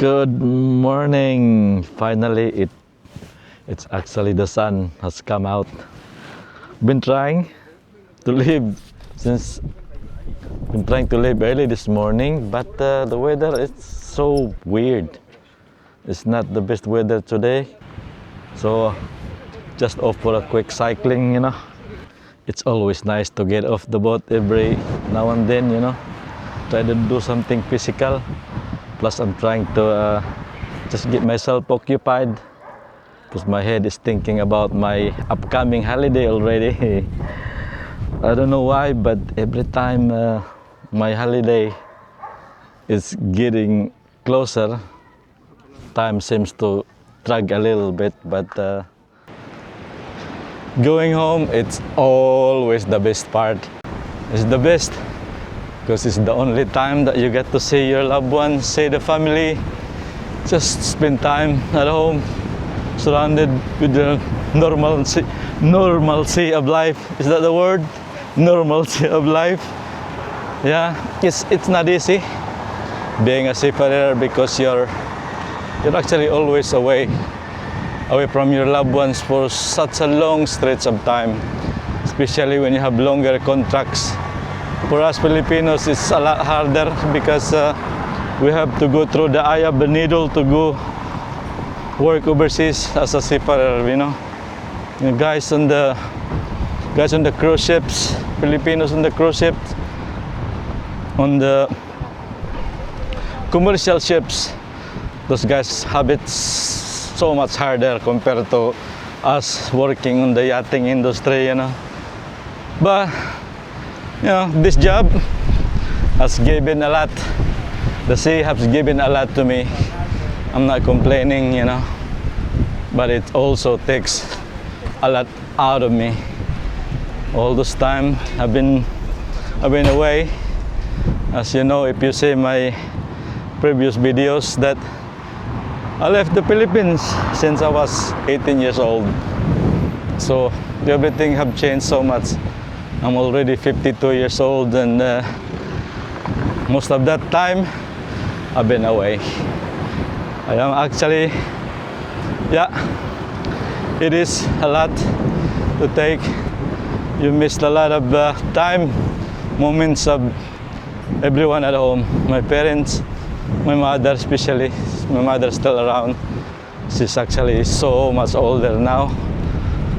Good morning. Finally, it's actually the sun has come out. Been trying to leave since been trying to leave early this morning, but the weather is so weird. It's not the best weather today, so just off for a quick cycling. It's always nice to get off the boat every now and then. Try to do something physical. Plus, I'm trying to just get myself occupied because my head is thinking about my upcoming holiday already. I don't know why, but every time my holiday is getting closer, time seems to drag a little bit. But going home, it's always the best part. It's the best because it's the only time that you get to see your loved ones, see the family, just spend time at home, surrounded with the normalcy of life. Is that the word? Normalcy of life. Yeah, it's not easy being a seafarer because you're actually always away from your loved ones for such a long stretch of time, especially when you have longer contracts. For us Filipinos, it's a lot harder because we have to go through the eye of the needle to go work overseas as a seafarer. The guys on the cruise ships, Filipinos on the cruise ships, on the commercial ships, those guys have it so much harder compared to us working on the yachting industry. But this job has given a lot. The sea has given a lot to me. I'm not complaining, but it also takes a lot out of me. All this time I've been away. As you know, if you see my previous videos, that I left the Philippines since I was 18 years old. So everything have changed so much. I'm already 52 years old, and most of that time I've been away. I am actually, it is a lot to take. You missed a lot of time, moments of everyone at home. My parents, my mother especially. My mother's still around. She's actually so much older now.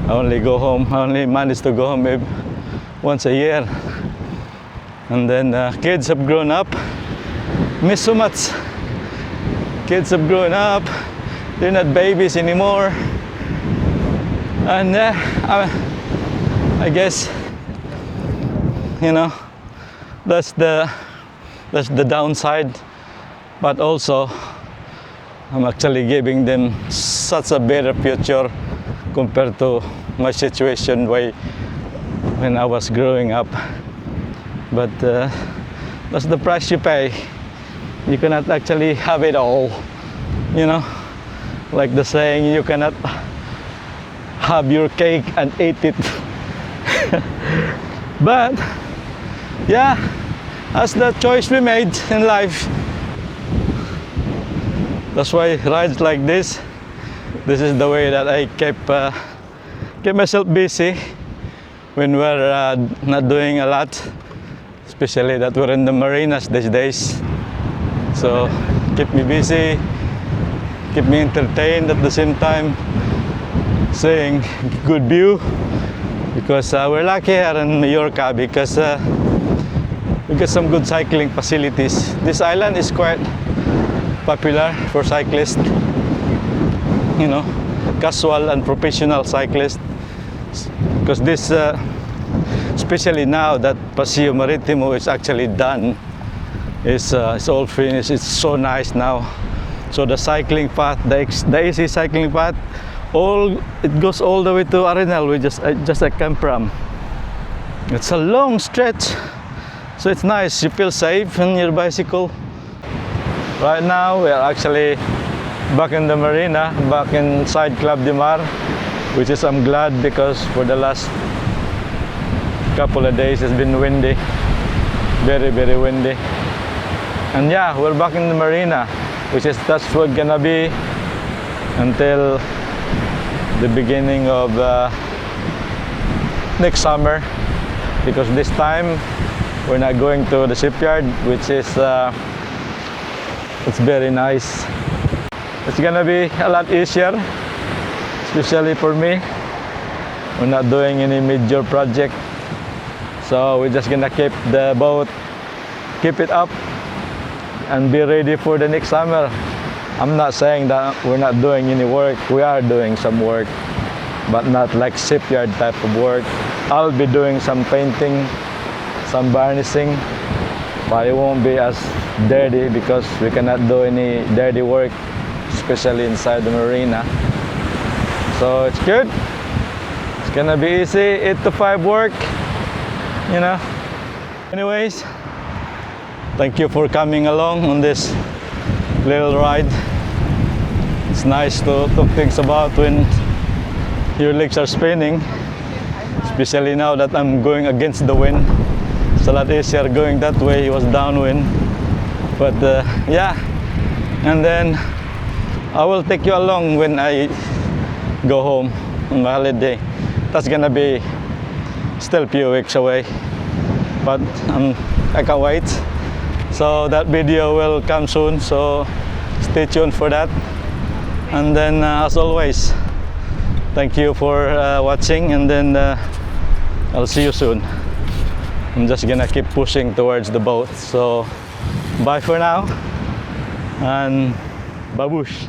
I only manage to go home maybe once a year. And then kids have grown up. Miss so much. Kids have grown up. They're not babies anymore. And I guess that's the downside. But also I'm actually giving them such a better future compared to my situation when I was growing up. But that's the price you pay. You cannot actually have it all. Like the saying, you cannot have your cake and eat it. But that's the choice we made in life. That's why rides like this is the way that I keep myself busy when we're not doing a lot, especially that we're in the marinas these days. So keep me busy, keep me entertained at the same time, seeing good view, because we're lucky here in Mallorca because we got some good cycling facilities. This island is quite popular for cyclists, casual and professional cyclists, because this especially now that Paseo Maritimo is actually done, it's all finished. It's so nice now. So the cycling path, the easy cycling path, it goes all the way to Arenal, we just I come from. It's a long stretch, so it's nice. You feel safe on your bicycle. Right now we are actually back in the Marina, back inside Club de Mar, which is I'm glad because for the last couple of days it's been windy, very windy. And yeah, we're back in the Marina. which is that's what gonna be until the beginning of next summer, because this time we're not going to the shipyard, which is it's very nice. It's gonna be a lot easier, especially for me. We're not doing any major project, so we're just gonna keep the boat, keep it up, and be ready for the next summer. I'm not saying that we're not doing any work. We are doing some work, but not like shipyard type of work. I'll be doing some painting, some varnishing, but it won't be as dirty because we cannot do any dirty work, especially inside the marina. So it's good. It's gonna be easy, 8 to 5 work, you know. Anyways, thank you for coming along on this little ride. It's nice to think about when your legs are spinning, especially now that I'm going against the wind. It's a lot easier going that way. It was downwind, but yeah. And then I will take you along when I go home on my holiday. That's gonna be still a few weeks away, but I can't wait. So that video will come soon, so stay tuned for that. And then as always, thank you for watching, and then I'll see you soon. I'm just gonna keep pushing towards the boat. So bye for now, and babush.